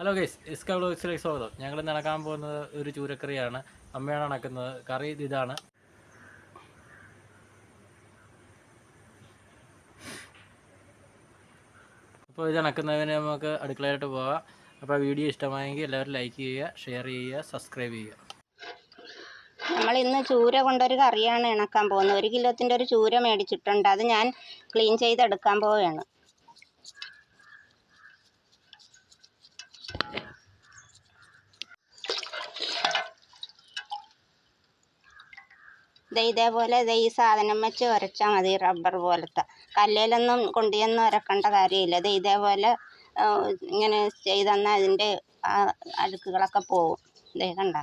Hello guys, ഇസ്ക വ്ലോഗ്സിലേക്ക് സ്വാഗതം. ഞങ്ങൾ നടക്കാൻ പോകുന്നത് ഒരു ചൂരക്കറിയാണ്. അമ്മയാണ് നടക്കുന്നത്. കറി ഇതാണ്. അപ്പോൾ ഇത് നടക്കുന്നതിന് നമുക്ക് അടുക്കളയിലോട്ട് പോകാം. അപ്പോൾ വീഡിയോ ഇഷ്ടമായെങ്കിൽ എല്ലാവരും ലൈക്ക് ചെയ്യുക, ഷെയർ ചെയ്യുക, സബ്സ്ക്രൈബ് ചെയ്യുക. നമ്മൾ ഇന്ന് ചൂര കൊണ്ടൊരു കറിയാണ് ഇണക്കാൻ പോകുന്നത്. 1 കിലോത്തിൻ്റെ ഒരു ചൂര മേടിച്ചിട്ടുണ്ട്. അത് ഞാൻ ക്ലീൻ ചെയ്തെടുക്കാൻ പോവുകയാണ്. ഇതേപോലെ ഈ സാധനം വെച്ച് ഉരച്ചാൽ മതി. റബ്ബർ പോലത്തെ കല്ലിലൊന്നും കൊണ്ടുചെന്ന് ഉരക്കേണ്ട കാര്യമില്ല. ഇതേപോലെ ഇങ്ങനെ ചെയ്തെന്നാൽ അതിൻ്റെ അഴുക്കുകളൊക്കെ പോവും. കണ്ട.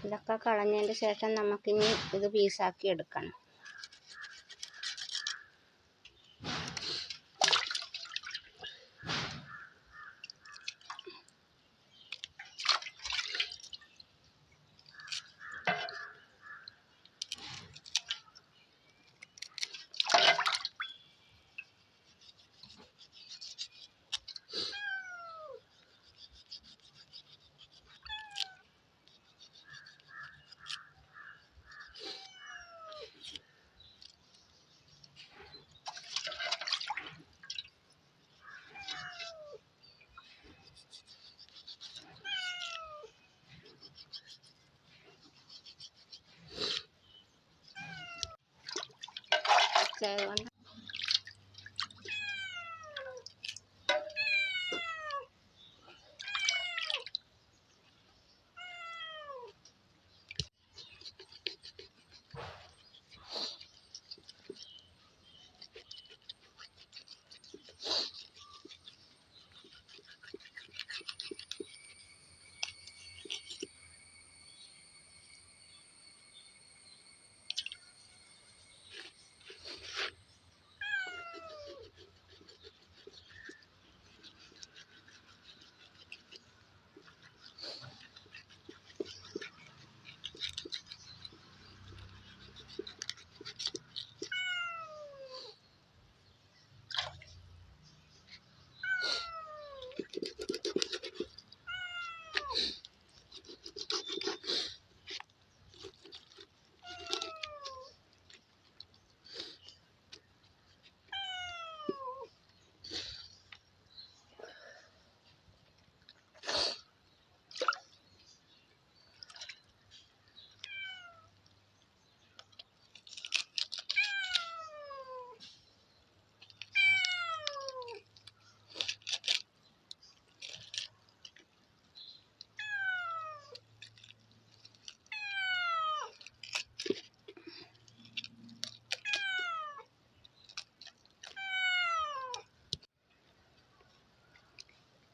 ഇതൊക്കെ കളഞ്ഞതിന് ശേഷം നമുക്കിനി ഇത് പീസാക്കി എടുക്കണം.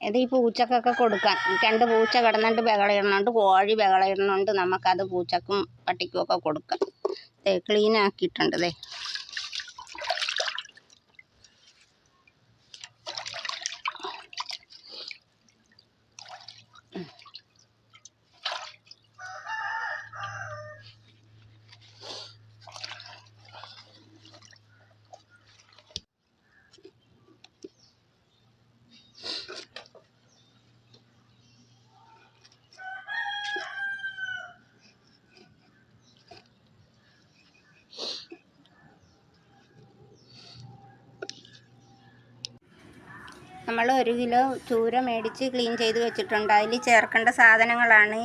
ഇത് ഈ പൂച്ചക്കൊക്കെ കൊടുക്കാൻ. 2 പൂച്ച കിടന്നിട്ട് ബഹളയിടുന്നുണ്ട്, കോഴി ബഹളയിടുന്നുണ്ട്. നമുക്കത് പൂച്ചക്കും പട്ടിക്കും ഒക്കെ കൊടുക്കാം. ക്ലീൻ ആക്കിയിട്ടുണ്ട്. നമ്മൾ 1 കിലോ ചൂര മേടിച്ച് ക്ലീൻ ചെയ്ത് വെച്ചിട്ടുണ്ട്. അതിൽ ചേർക്കേണ്ട സാധനങ്ങളാണ്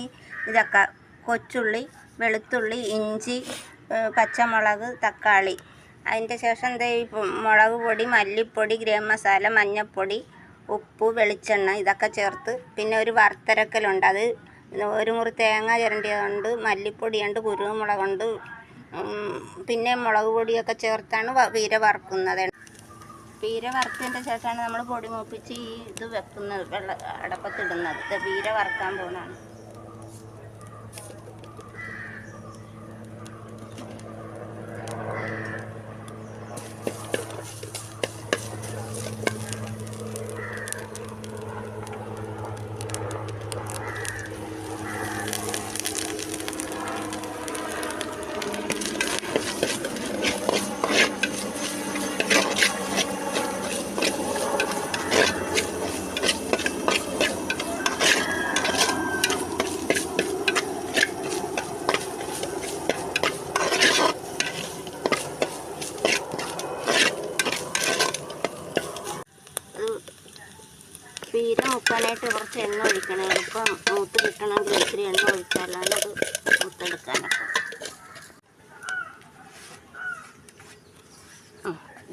ഇതൊക്കെ: കൊച്ചുള്ളി, വെളുത്തുള്ളി, ഇഞ്ചി, പച്ചമുളക്, തക്കാളി. അതിൻ്റെ ശേഷം മുളക് പൊടി, മല്ലിപ്പൊടി, ഗരം മസാല, മഞ്ഞൾപ്പൊടി, ഉപ്പ്, വെളിച്ചെണ്ണ ഇതൊക്കെ ചേർത്ത്, പിന്നെ ഒരു വറുത്തരക്കലുണ്ട്. അത് 1 മുറി തേങ്ങ ചിരണ്ടിയതുണ്ട്, മല്ലിപ്പൊടിയുണ്ട്, കുരുമുളകുണ്ട്, പിന്നെ മുളക് പൊടിയൊക്കെ ചേർത്താണ് പീര വറുക്കുന്നത്. പീര വറുത്തതിൻ്റെ ശേഷമാണ് നമ്മൾ പൊടി മൂപ്പിച്ച് ഇത് വെക്കുന്നത്, അടപ്പത്തിടുന്നത്. പീര വറുക്കാൻ പോകുന്നതാണ്. ചീര മുക്കാനായിട്ട് കുറച്ച് എണ്ണ ഒഴിക്കണം. എളുപ്പം മൂത്ത് കിട്ടണമെങ്കിൽ ഇത്തിരി എണ്ണ ഒഴിച്ചാലാണ് അത് മൂത്തെടുക്കാനൊക്കെ.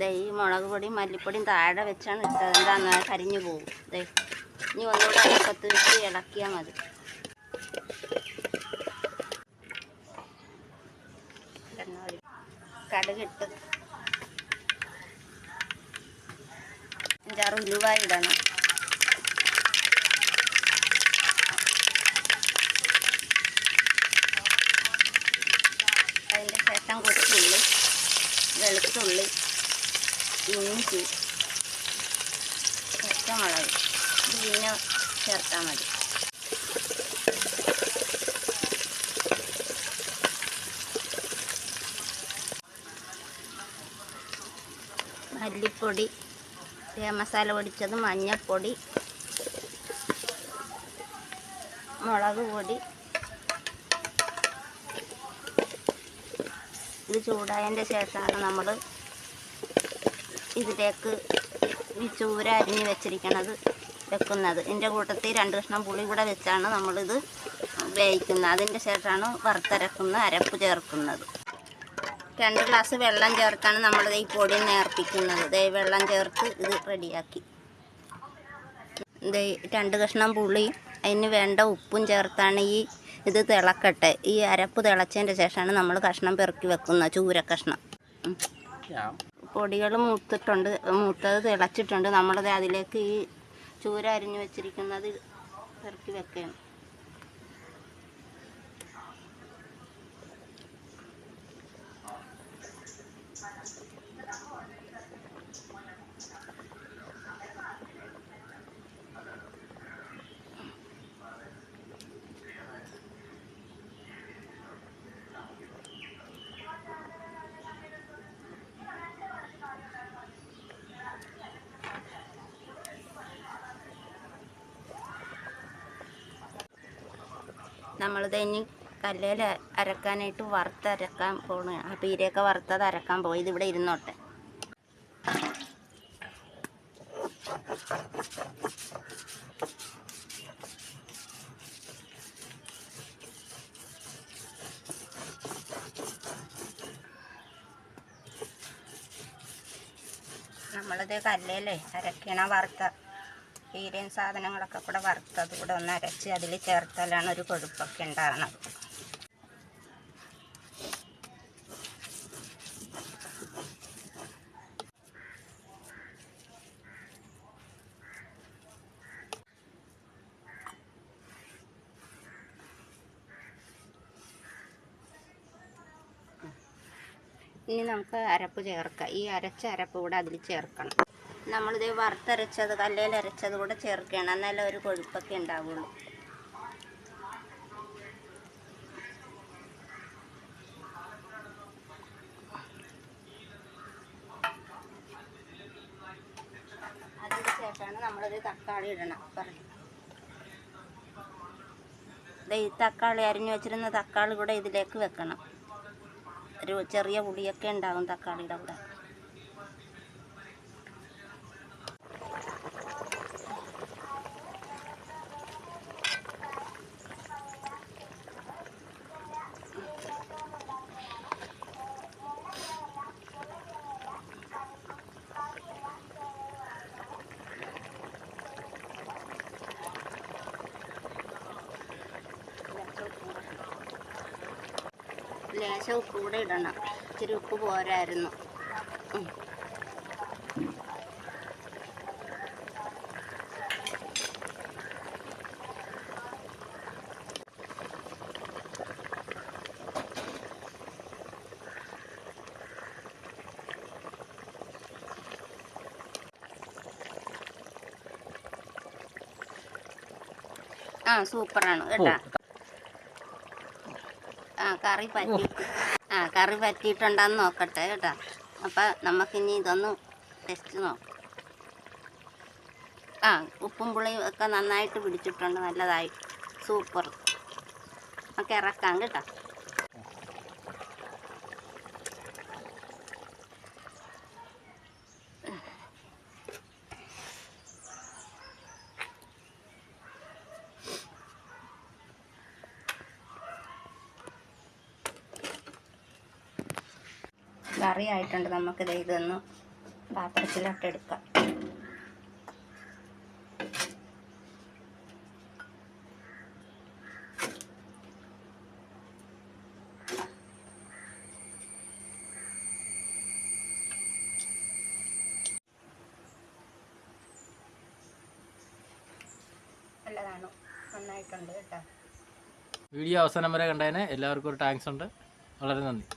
ദേ ഈ മുളക് പൊടിയും മല്ലിപ്പൊടിയും താഴെ വെച്ചാണ് ഇട്ടത്. എന്താന്ന് കരിഞ്ഞു പോകും. ദേ ഇനി ഒന്നുകൂടെ അടുപ്പത്ത് വെച്ച് ഇളക്കിയാൽ മതി. കടുകിട്ട് 5-6 ഉലുവ ഇടണം. അതിൻ്റെ ശേഷം കൊച്ചുള്ളി, വെളുത്തുള്ളി, ഇഞ്ചി, പച്ചമുളക് ഇത് പിന്നെ ചേർത്താൽ മതി. മല്ലിപ്പൊടി, മസാല പൊടിച്ചത്, മഞ്ഞൾപ്പൊടി, മുളക് പൊടി. ഇത് ചൂടായതിൻ്റെ ശേഷമാണ് നമ്മൾ ഇതിലേക്ക് ഈ ചൂര അരിഞ്ഞ് വെച്ചിരിക്കുന്നത് വെക്കുന്നത്. ഇതിൻ്റെ കൂട്ടത്തിൽ 2 കഷ്ണം പുളി കൂടെ വെച്ചാണ് നമ്മളിത് വേവിക്കുന്നത്. അതിൻ്റെ ശേഷമാണ് വറുത്തരക്കുന്ന അരപ്പ് ചേർക്കുന്നത്. 2 ഗ്ലാസ് വെള്ളം ചേർത്താണ് നമ്മൾ ഈ പൊടി നേർപ്പിക്കുന്നത്. വെള്ളം ചേർത്ത് ഇത് റെഡിയാക്കി. 2 കഷ്ണം പുളി അതിന് വേണ്ട ഉപ്പും ചേർത്താണ് ഇത് തിളക്കട്ടെ. ഈ അരപ്പ് തിളച്ചതിൻ്റെ ശേഷമാണ് നമ്മൾ കഷ്ണം പെറുക്കി വെക്കുന്നത്, ചൂര കഷ്ണം. പൊടികൾ മൂത്തത് തിളച്ചിട്ടുണ്ട്. നമ്മളത് അതിലേക്ക് ഈ ചൂര അരിഞ്ഞു വെച്ചിരിക്കുന്നത് പെറുക്കി വെക്കുകയാണ്. നമ്മളിത് ഇനി കല്ലിൽ അരക്കാനായിട്ട് വറുത്തരക്കാൻ പോകണം. ആ പീരയൊക്കെ വറുത്തത് അരക്കാൻ പോയി. ഇതിവിടെ ഇരുന്നോട്ടെ. നമ്മളിത് കല്ലിലേ അരക്കണം. വറുത്ത പീരയും സാധനങ്ങളൊക്കെ കൂടെ വറുത്തത് കൂടെ ഒന്ന് അരച്ച് അതിൽ ചേർത്താലാണ് ഒരു കൊഴുപ്പൊക്കെ ഉണ്ടാകുന്നത്. ഇനി നമുക്ക് അരപ്പ് ചേർക്കാം. ഈ അരച്ച അരപ്പ് കൂടെ അതിൽ ചേർക്കണം. നമ്മളിത് വറുത്തരച്ചത് കല്ലിൽ അരച്ചത് കൂടെ ചേർക്കണം. എന്നാലേ ഒരു കൊഴുപ്പൊക്കെ ഉണ്ടാവുള്ളൂ. അതിന് ശേഷമാണ് നമ്മളൊരു തക്കാളി ഇടണം. ഈ തക്കാളി അരിഞ്ഞു വെച്ചിരുന്ന തക്കാളി കൂടെ ഇതിലേക്ക് വെക്കണം. ഒരു ചെറിയ പുളിയൊക്കെ ഉണ്ടാകും തക്കാളിയുടെ കൂടെ. ലേശം ഉപ്പ് കൂടെ ഇടണം. ഇച്ചിരി ഉപ്പ് പോരായിരുന്നു. സൂപ്പറാണ് കേട്ടോ. കറി പറ്റിയിട്ടുണ്ടെന്ന് നോക്കട്ടെ കേട്ടോ. അപ്പം നമുക്കിനി ഇതൊന്ന് ടെസ്റ്റ് നോക്കാം. ഉപ്പും പുളിയും ഒക്കെ നന്നായിട്ട് പിടിച്ചിട്ടുണ്ട്. നല്ലതായി, സൂപ്പർ. നമുക്ക് ഇറക്കാം കേട്ടോ. കറി ആയിട്ടുണ്ട്. നമുക്കിത് ഇതൊന്ന് പാത്രത്തിലോട്ട് എടുക്കാം. നല്ലതാണ്, നന്നായിട്ടുണ്ട് കേട്ടോ. വീഡിയോ അവസാനം വരെ കണ്ടതിന് എല്ലാവർക്കും ഒരു താങ്ക്സ് ഉണ്ട്. വളരെ നന്ദി.